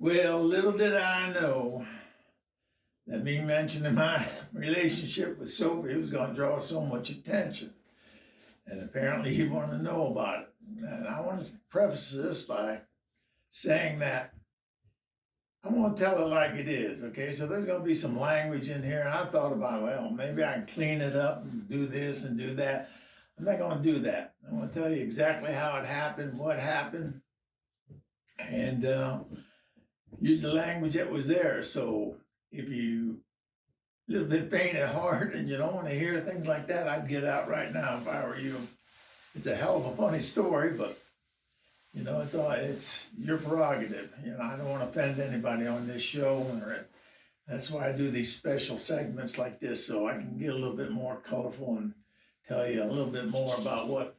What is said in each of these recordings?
Well, little did I know that me mentioning my relationship with Sophie was going to draw so much attention. And apparently he wanted to know about it. And I want to preface this by saying that I want to tell it like it is, okay? So there's going to be some language in here. And I thought about, well, maybe I can clean it up and do this and do that. I'm not going to do that. I want to tell you exactly how it happened, what happened, and use the language that was there. So if you a little bit faint at heart and you don't want to hear things like that, I'd get out right now if I were you. It's a hell of a funny story, but you know, it's your prerogative. You know, I don't want to offend anybody on this show, that's why I do these special segments like this, so I can get a little bit more colorful and tell you a little bit more about what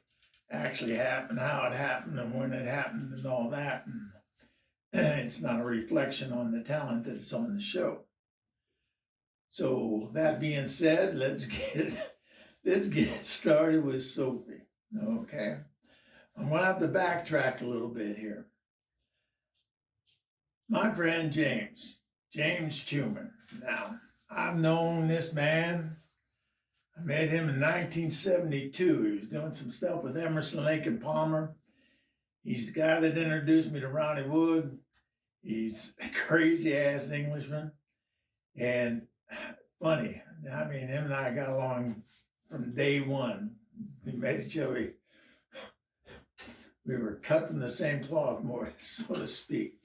actually happened, how it happened, and when it happened, and all that. And it's not a reflection on the talent that's on the show. So that being said, let's get started with Sophie. Okay, I'm gonna have to backtrack a little bit here. My friend James Schumann. Now, I've known this man. I met him in 1972. He was doing some stuff with Emerson, Lake and Palmer. He's the guy that introduced me to Ronnie Wood. He's a crazy ass Englishman. And funny, I mean, him and I got along from day one. We met each other. We were cut from the same cloth, more so to speak.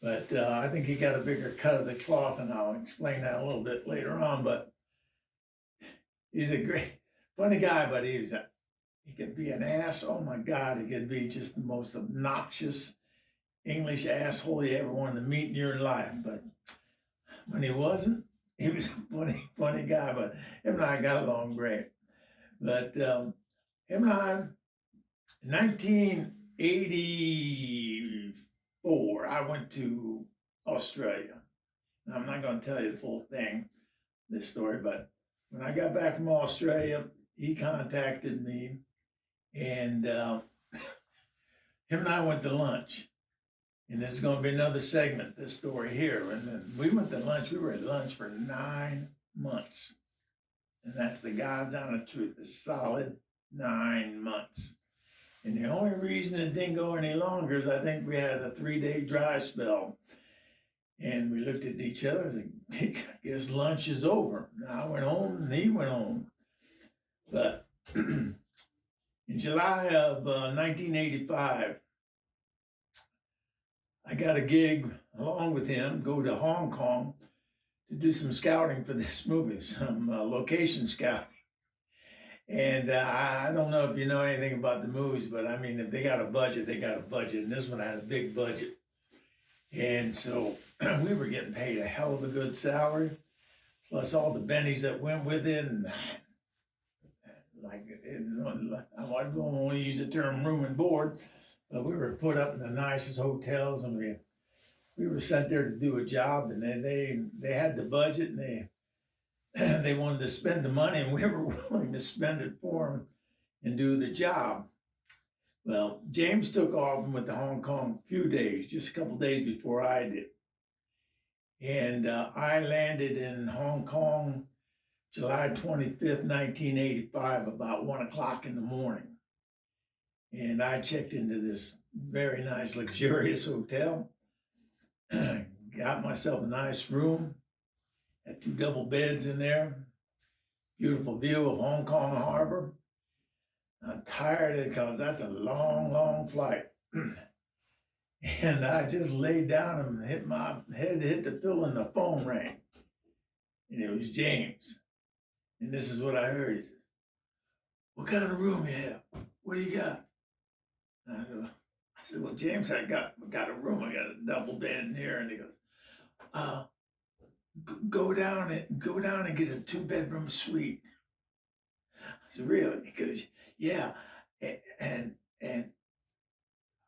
But I think he got a bigger cut of the cloth, and I'll explain that a little bit later on. But he's a great, funny guy, but he could be an ass. Oh my God, he could be just the most obnoxious English asshole you ever wanted to meet in your life. But when he wasn't, he was a funny guy. But him and I got along great. But him and I, in 1984, I went to Australia. Now, I'm not going to tell you the full thing, this story, but when I got back from Australia, he contacted me, and him and I went to lunch. And this is going to be another segment, this story here. And then we went to lunch. We were at lunch for 9 months. And that's the God's honest truth, a solid 9 months. And the only reason it didn't go any longer is I think we had a 3-day dry spell. And we looked at each other and said, I guess lunch is over. Now I went home and he went home. But in July of 1985, I got a gig along with him, go to Hong Kong to do some scouting for this movie, some location scouting. And I don't know if you know anything about the movies, but I mean, if they got a budget, they got a budget. And this one had a big budget. And so we were getting paid a hell of a good salary, plus all the bennies that went with it. And I don't want to use the term room and board, but we were put up in the nicest hotels, and we were sent there to do a job, and they had the budget, and they wanted to spend the money, and we were willing to spend it for them and do the job. Well, James took off and went to Hong Kong a few days, just a couple days before I did. And I landed in Hong Kong July 25th, 1985, about 1 o'clock in the morning. And I checked into this very nice, luxurious hotel, got myself a nice room, had 2 double beds in there, beautiful view of Hong Kong Harbor. I'm tired because that's a long, long flight. And I just laid down and hit my head, hit the pillow, and the phone rang. And it was James. And this is what I heard. He says, "What kind of room you have? What do you got?" And I said, "Well, James, I got a room. I got a double bed in here." And he goes, go down and get a 2-bedroom suite." I said, "Really?" He goes, "Yeah, and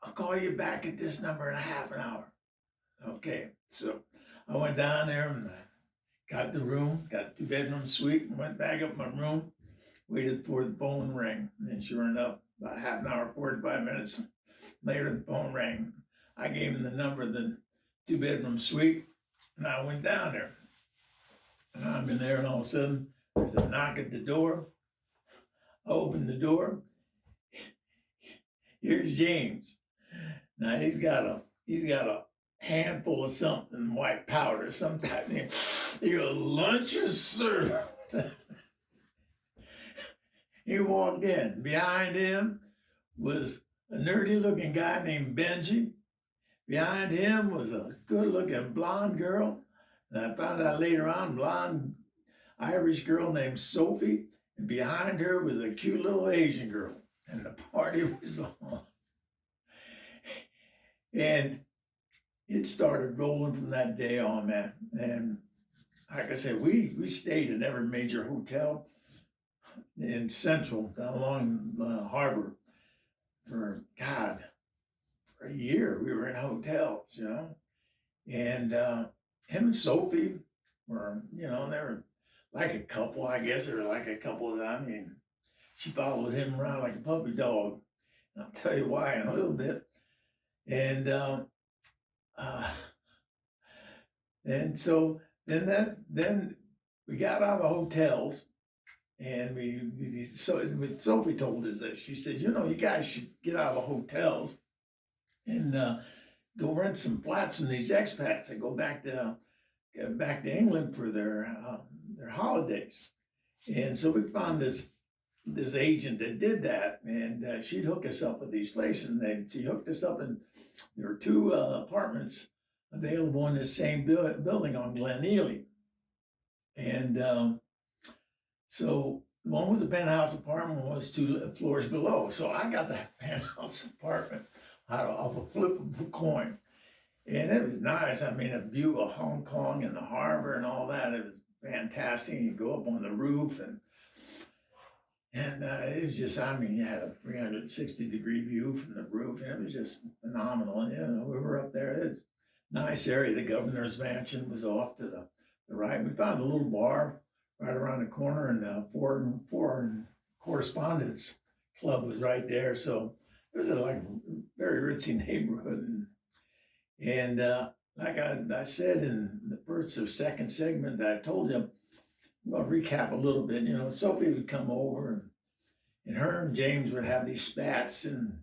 I'll call you back at this number in a half an hour." Okay, so I went down there and got the room, got a 2-bedroom suite, and went back up my room, waited for the phone ring. And then sure enough, about half an hour, 45 minutes later, the phone rang. I gave him the number of the 2-bedroom suite, and I went down there. And I'm in there, and all of a sudden, there's a knock at the door. I open the door. Here's James. Now he's got a handful of something, white powder, some type of thing. He goes, lunch is served. He walked in. Behind him was a nerdy looking guy named Benji. Behind him was a good looking blonde girl. And I found out later on, blonde Irish girl named Sophie. And behind her was a cute little Asian girl. And the party was on. And it started rolling from that day on, man. And like I said, we stayed in every major hotel in Central, down along the harbor for a year. We were in hotels, you know. And him and Sophie were, you know, they were like a couple, I guess. They were like a couple of them. I mean, she followed him around like a puppy dog. And I'll tell you why in a little bit. And so then we got out of the hotels, and Sophie told us that. She said, you know, you guys should get out of the hotels and go rent some flats from these expats that go back to England for their holidays. And so we found this agent that did that, and she'd hook us up with these places. And she hooked us up, and there were 2 apartments available in this same building on Glen Ely. And so one was a penthouse apartment, one was 2 floors below. So I got that penthouse apartment off a flip of a coin. And it was nice. I mean, a view of Hong Kong and the harbor and all that. It was fantastic. You go up on the roof, and it was just, I mean, you had a 360-degree view from the roof, and it was just phenomenal. You know, we were up there. It's a nice area. The governor's mansion was off to the right. We found a little bar right around the corner, and the foreign correspondence club was right there. So it was a very ritzy neighborhood. And like I said in the first or second segment that I told you, I'm going to recap a little bit. You know, Sophie would come over, and her and James would have these spats, and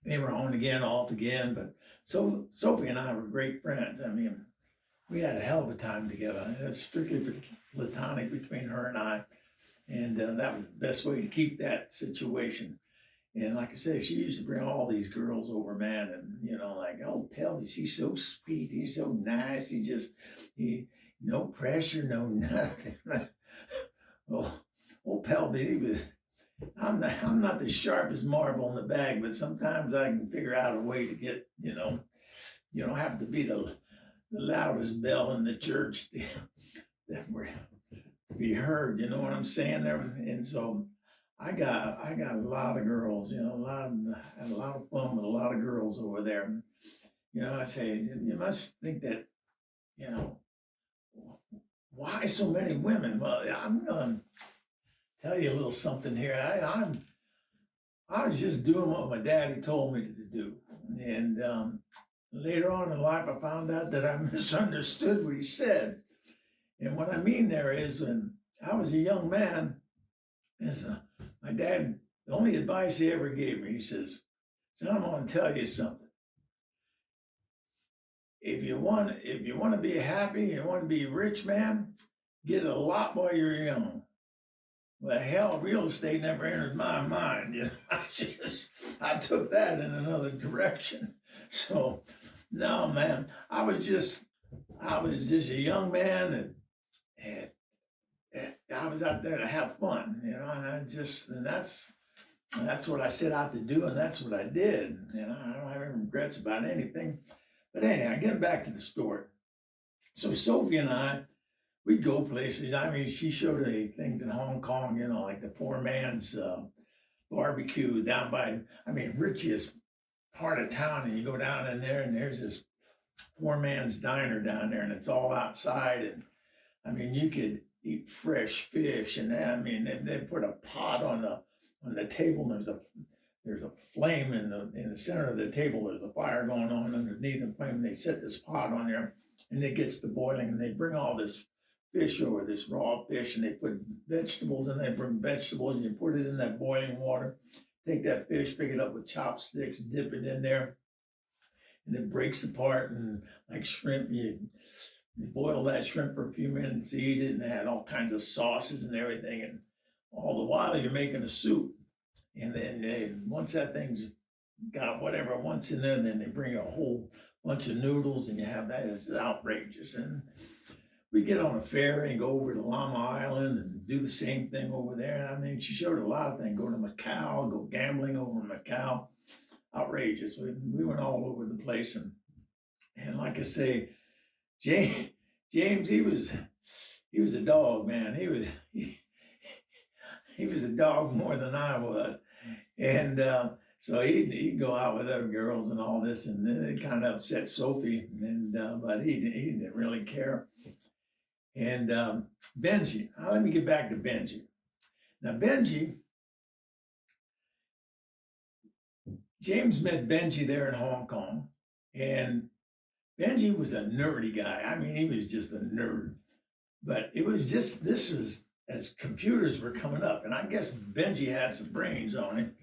they were on again, off again. But so Sophie and I were great friends. I mean, we had a hell of a time together. It was strictly platonic between her and I. And that was the best way to keep that situation. And like I said, she used to bring all these girls over, man. And, you know, like, oh, Pelvis, he's so sweet. He's so nice. He no pressure, no nothing. Oh, Pelvis, I'm not the sharpest marble in the bag, but sometimes I can figure out a way to get, you know, you don't have to be the loudest bell in the church that we're be heard. You know what I'm saying there? And so I got a lot of girls. You know, had a lot of fun with a lot of girls over there. You know, I say you must think that, you know, why so many women? Well, I'm gonna tell you a little something here. I was just doing what my daddy told me to do, and later on in life, I found out that I misunderstood what he said. And what I mean there is, when I was a young man, my dad, the only advice he ever gave me, he says, son, I'm going to tell you something. If you want to be happy, you want to be rich, man, get a lot while you're young. Well, hell, real estate never entered my mind. You know, I took that in another direction. So, no, man, I was just a young man, and I was out there to have fun, you know, and that's what I set out to do, and that's what I did. You know, I don't have any regrets about anything. But anyhow, getting back to the story. So Sophie and I, we'd go places. I mean, she showed me things in Hong Kong, you know, like the poor man's barbecue down by, I mean, richest part of town. And you go down in there, and there's this poor man's diner down there, and it's all outside. And I mean, you could eat fresh fish, and I mean, they put a pot on the table, and there's a there's a flame in the center of the table. There's a fire going on underneath the flame. They set this pot on there, and it gets to boiling, and they bring all this fish over, this raw fish, and they put vegetables, and they bring vegetables, and you put it in that boiling water. Take that fish, pick it up with chopsticks, dip it in there, and it breaks apart. And like shrimp, you boil that shrimp for a few minutes, eat it, and they had all kinds of sauces and everything. And all the while, you're making a soup. And then once that thing's got whatever it wants in there, then they bring a whole bunch of noodles, and you have that. It's outrageous. And we get on a ferry and go over to Llama Island and do the same thing over there. I mean, she showed a lot of things. Go to Macau, go gambling over Macau. Outrageous. We went all over the place. And like I say, James, he was a dog, man. He was a dog more than I was. And so he'd go out with other girls and all this, and then it kind of upset Sophie. And but he didn't really care. And Benji, now let me get back to Benji. Now Benji, James met Benji there in Hong Kong, and Benji was a nerdy guy. I mean, he was just a nerd. But it was just, this was as computers were coming up, and I guess Benji had some brains on him,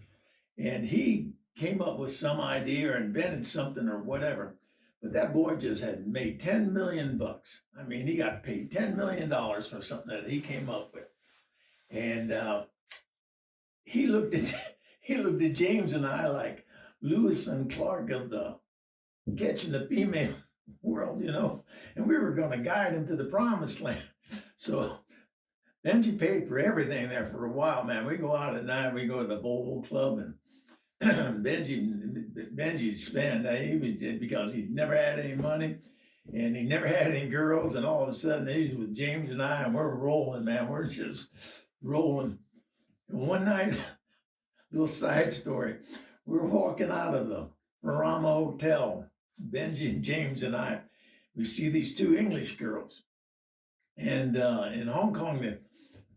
and he came up with some idea or invented something or whatever. But that boy just had made 10 million bucks. I mean, he got paid $10 million for something that he came up with. And he looked at James and I like Lewis and Clark of the Catching the Female world, you know, and we were going to guide him to the promised land. So Benji paid for everything there for a while, man. We go out at night, we go to the Volvo Club, and Benji spent, he was, because he never had any money and he never had any girls, and all of a sudden he's with James and I, and we're rolling, man. We're just rolling. And one night, little side story, we were walking out of the Predhomme Hotel, Benji and James and I, we see these two English girls. And in Hong Kong,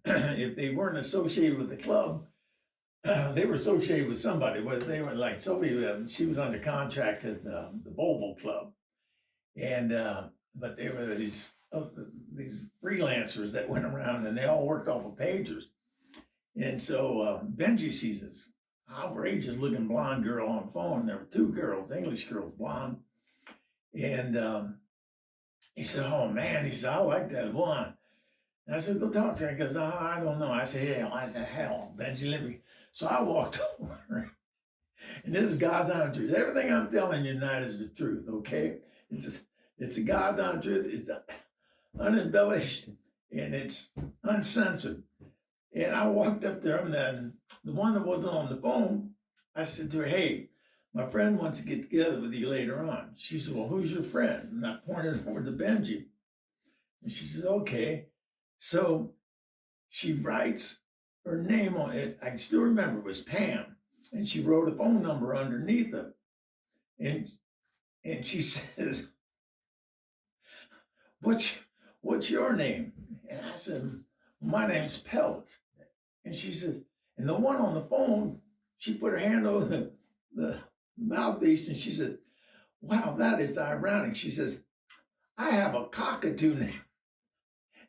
if they weren't associated with the club, they were associated with somebody. Whether they were like Sophie, she was under contract at the Volvo Club, and but they were these freelancers that went around, and they all worked off of pagers. And so Benji sees this outrageous looking blonde girl on the phone. There were two girls, English girls, blonde, and he said, "Oh man," he said, "I like that one." And I said, "Go talk to her." He goes, "Oh, I don't know." I said, "Yeah." I said, "Hell, Benji, let me." So I walked over, and this is God's honest truth. Everything I'm telling you tonight is the truth, okay? It's a God's honest truth. It's unembellished, and it's uncensored. And I walked up there, and then the one that wasn't on the phone, I said to her, "Hey, my friend wants to get together with you later on." She said, "Well, who's your friend?" And I pointed over to Benji. And she said, "Okay." So she writes her name on it. I still remember it was Pam. And she wrote a phone number underneath it. And she says, what's your name? And I said, "My name's Pelvis." And she says, and the one on the phone, she put her hand over the mouthpiece, and she says, "Wow, that is ironic." She says, "I have a cockatoo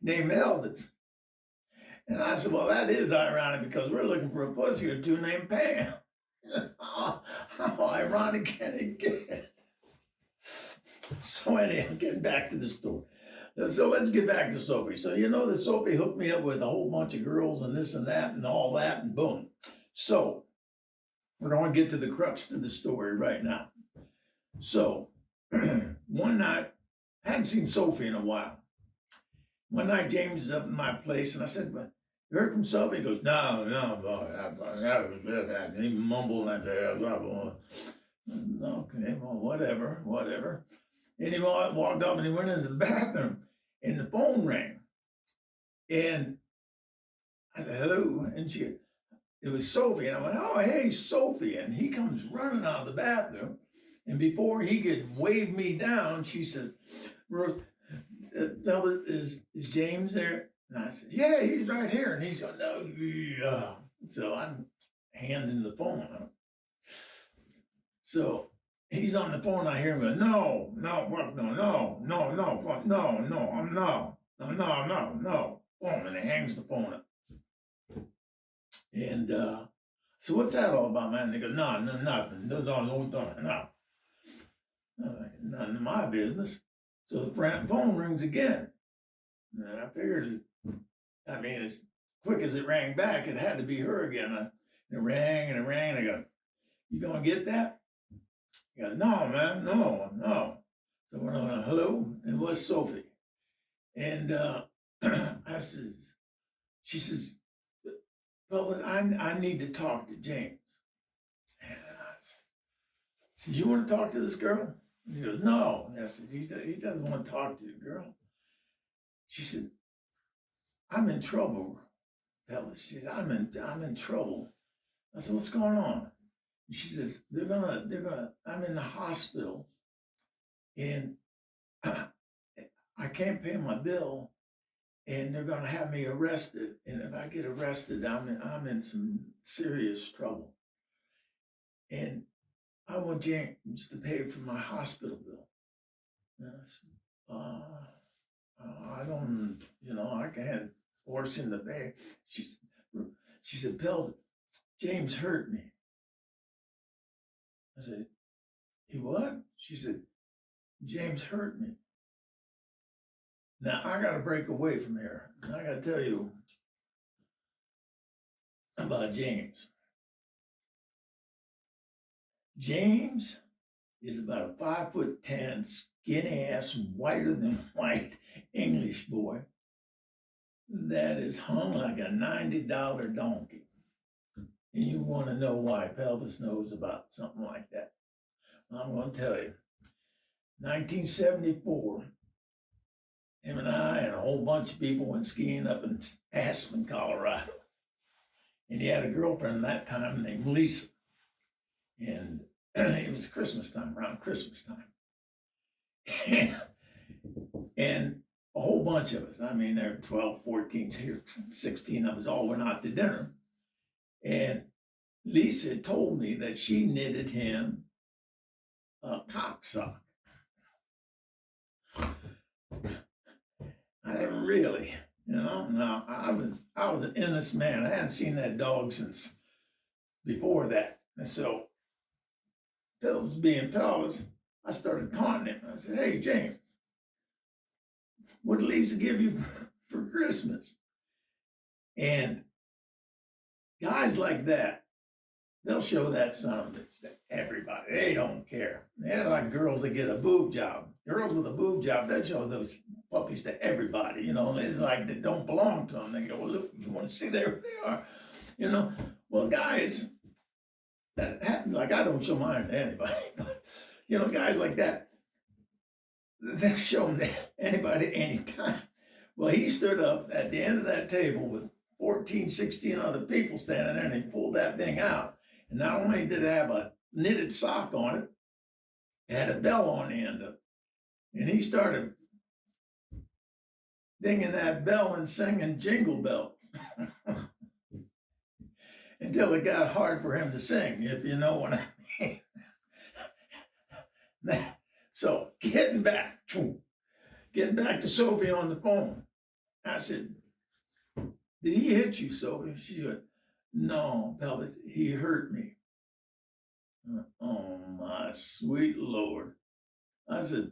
named Elvis." And I said, "Well, that is ironic because we're looking for a pussy or two named Pam." How ironic can it get? So anyhow, getting back to the story. So let's get back to Sophie. So you know that Sophie hooked me up with a whole bunch of girls and this and that and all that, and boom. So we're going to get to the crux to the story right now. So one night, I hadn't seen Sophie in a while. One night, James is up in my place, and I said, "But you heard from Sophie?" He goes, "No. He mumbled that. Okay, well, whatever. And he walked up and he went into the bathroom, and the phone rang. And I said, "Hello?" And it was Sophie. And I went, "Oh, hey, Sophie." And he comes running out of the bathroom. And before he could wave me down, she says, "Rose, is James there?" And I said, "Yeah, he's right here." And he's going, "No." So I'm handing the phone. So he's on the phone. I hear him go, no, no, fuck, no, no, no, no, fuck, no, no, I'm no, no, no, no, no. Boom, and he hangs the phone up. And so what's that all about, man? And they go, no, no, nothing, no, no, no, no, no. None of my business. So the phone rings again. And I figured, I mean, as quick as it rang back, it had to be her again. It rang and it rang. And I go, you gonna get that? He goes, no, man, no, no. So when I went, hello, it was Sophie. And I says, she says, well, I need to talk to James. And I said, you want to talk to this girl? And he goes, no. And I said, he doesn't want to talk to you, girl. She said, I'm in trouble, Pelvis. She said, I'm in trouble. I said, what's going on? And she says, I'm in the hospital and I can't pay my bill and they're gonna have me arrested. And if I get arrested, I'm in some serious trouble. And I want James to pay for my hospital bill. And I said, I don't, I can't force him to pay. She said, Pelvis, James hurt me. I said, he what? She said, James hurt me. Now I got to break away from here. I got to tell you about James. James is about a 5'10", skinny ass, whiter than white English boy that is hung like a $90 donkey. And you want to know why Pelvis knows about something like that. I'm going to tell you. 1974, him and I and a whole bunch of people went skiing up in Aspen, Colorado. And he had a girlfriend at that time named Lisa. And it was Christmas time, around Christmas time. And a whole bunch of us, I mean, there were 12, 14, 16 of us all went out to dinner. And Lisa told me that she knitted him a cock sock. I really, no, I was an innocent man. I hadn't seen that dog since before that. And so, Pelvis being Pelvis, I started taunting him. I said, hey, James, what did Lisa give you for Christmas? And guys like that, they'll show that son of a bitch to everybody. They don't care. They're like girls that get a boob job. Girls with a boob job, they show those puppies to everybody. It's like they don't belong to them. They go, well, look, you want to see there they are. Well, guys, that happens. Like I don't show mine to anybody, but guys like that, they show them to anybody anytime. Well, he stood up at the end of that table with 14, 16 other people standing there, and he pulled that thing out. And not only did it have a knitted sock on it, it had a bell on the end of it. And he started dinging that bell and singing jingle bells until it got hard for him to sing, if you know what I mean. So getting back to Sophie on the phone, I said, did he hit you, Sophie? She said, no, Pelvis, he hurt me. Oh, my sweet Lord. I said,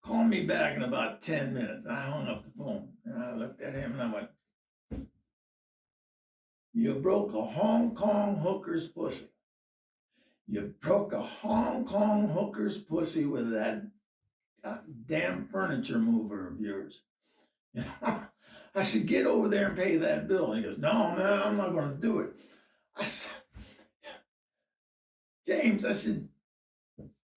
call me back in about 10 minutes. I hung up the phone and I looked at him and I went, you broke a Hong Kong hooker's pussy. You broke a Hong Kong hooker's pussy with that damn furniture mover of yours. I said, get over there and pay that bill. And he goes, no, man, I'm not going to do it. I said, James, I said,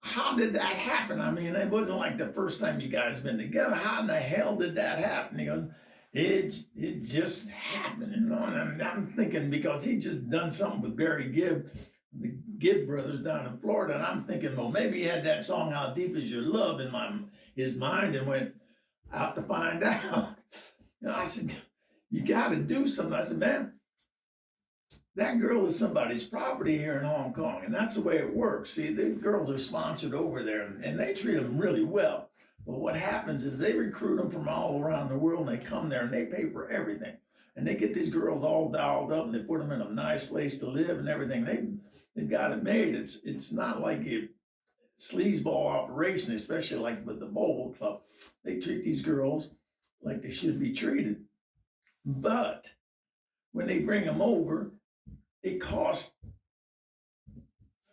how did that happen? I mean, it wasn't like the first time you guys been together. How in the hell did that happen? He goes, it just happened, And I'm thinking because he just done something with Barry Gibb, the Gibb brothers down in Florida, and I'm thinking, well, maybe he had that song "How Deep Is Your Love" in his mind and went out to find out. I said, you got to do something. I said, man, that girl is somebody's property here in Hong Kong, and that's the way it works. See, the girls are sponsored over there, and they treat them really well. But what happens is they recruit them from all around the world, and they come there and they pay for everything. And they get these girls all dialed up, and they put them in a nice place to live and everything. They've got it made. It's not like a sleazeball operation, especially like with the Bowl Club. They treat these girls like they should be treated. But when they bring them over, it costs,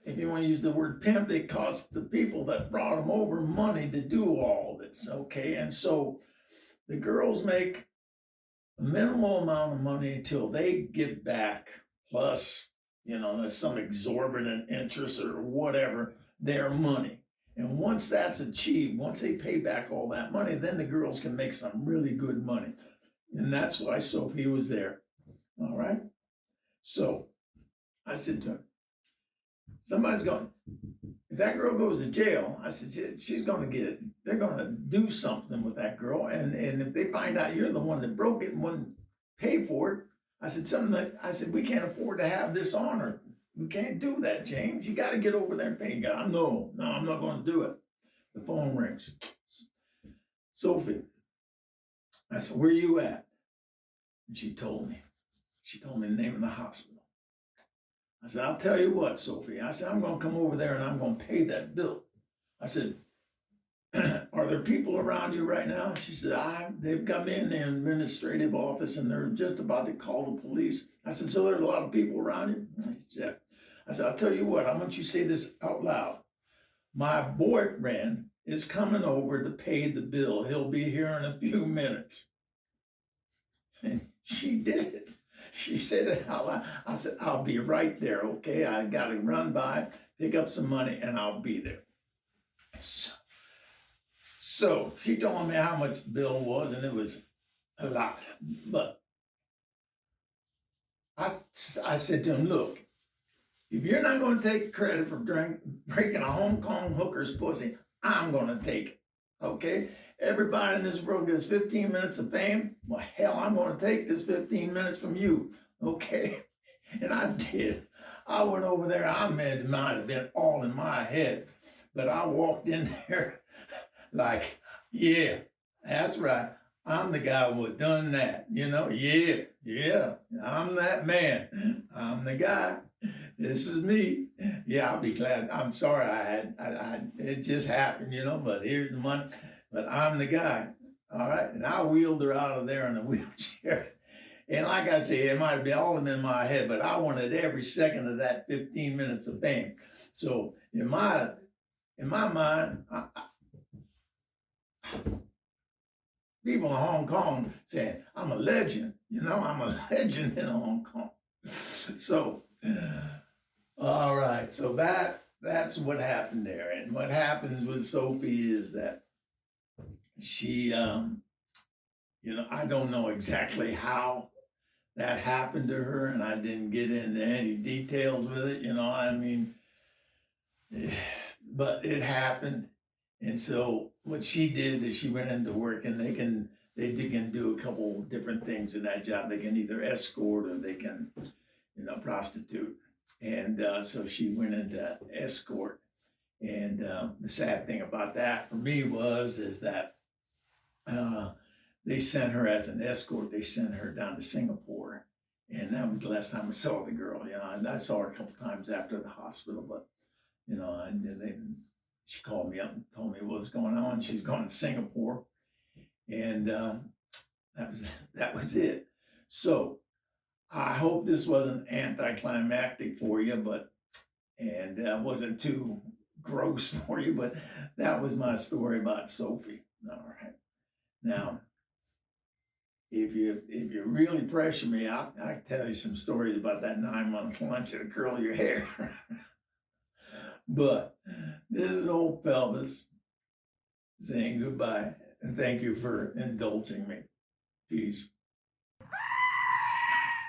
if you want to use the word pimp, it costs the people that brought them over money to do all this, okay? And so the girls make a minimal amount of money until they get back, plus, there's some exorbitant interest or whatever, their money. And once that's achieved, once they pay back all that money, then the girls can make some really good money. And that's why Sophie was there, all right? So I said to her, somebody's going, if that girl goes to jail, I said, she's going to get it. They're going to do something with that girl. And if they find out you're the one that broke it and wouldn't pay for it, I said, we can't afford to have this on her. We can't do that, James. You got to get over there and pay. No, I'm not going to do it. The phone rings. Sophie, I said, where are you at? And she told me the name of the hospital. I said, I'll tell you what, Sophie. I said, I'm going to come over there and I'm going to pay that bill. I said, are there people around you right now? She said, they've got me in the administrative office and they're just about to call the police. I said, so there's a lot of people around you? Yeah. I said, I'll tell you what, I want you to say this out loud. My boyfriend is coming over to pay the bill. He'll be here in a few minutes. And she did it. She said it out loud. I said, I'll be right there, okay? I got to run by, pick up some money, and I'll be there. So she told me how much the bill was, and it was a lot. But I said to him, look, if you're not going to take credit for breaking a Hong Kong hooker's pussy, I'm going to take it, okay? Everybody in this world gets 15 minutes of fame. Well, hell, I'm going to take this 15 minutes from you, okay? And I did. I went over there. It might have been all in my head, but I walked in there like, yeah, that's right. I'm the guy who done that, Yeah, I'm that man. I'm the guy. This is me. Yeah, I'll be glad. I'm sorry it just happened, but here's the money. But I'm the guy, all right? And I wheeled her out of there in a wheelchair. And like I say, it might have been all in my head, but I wanted every second of that 15 minutes of fame. So in my mind, people in Hong Kong saying, I'm a legend. I'm a legend in Hong Kong. So, all right. So that's what happened there. And what happens with Sophie is that she, I don't know exactly how that happened to her, and I didn't get into any details with it, but it happened. And so what she did is she went into work, and they can do a couple different things in that job. They can either escort or they can, prostitute. And so she went into escort. And the sad thing about that for me is that they sent her as an escort. They sent her down to Singapore. And that was the last time I saw the girl, and I saw her a couple times after the hospital, but, she called me up and told me what was going on. She's going to Singapore. And that was it. So I hope this wasn't anticlimactic for you, and wasn't too gross for you, but that was my story about Sophie. All right. Now, if you really pressure me, I can tell you some stories about that 9-month lunch and curl your hair. But this is old Pelvis saying goodbye, and thank you for indulging me. Peace.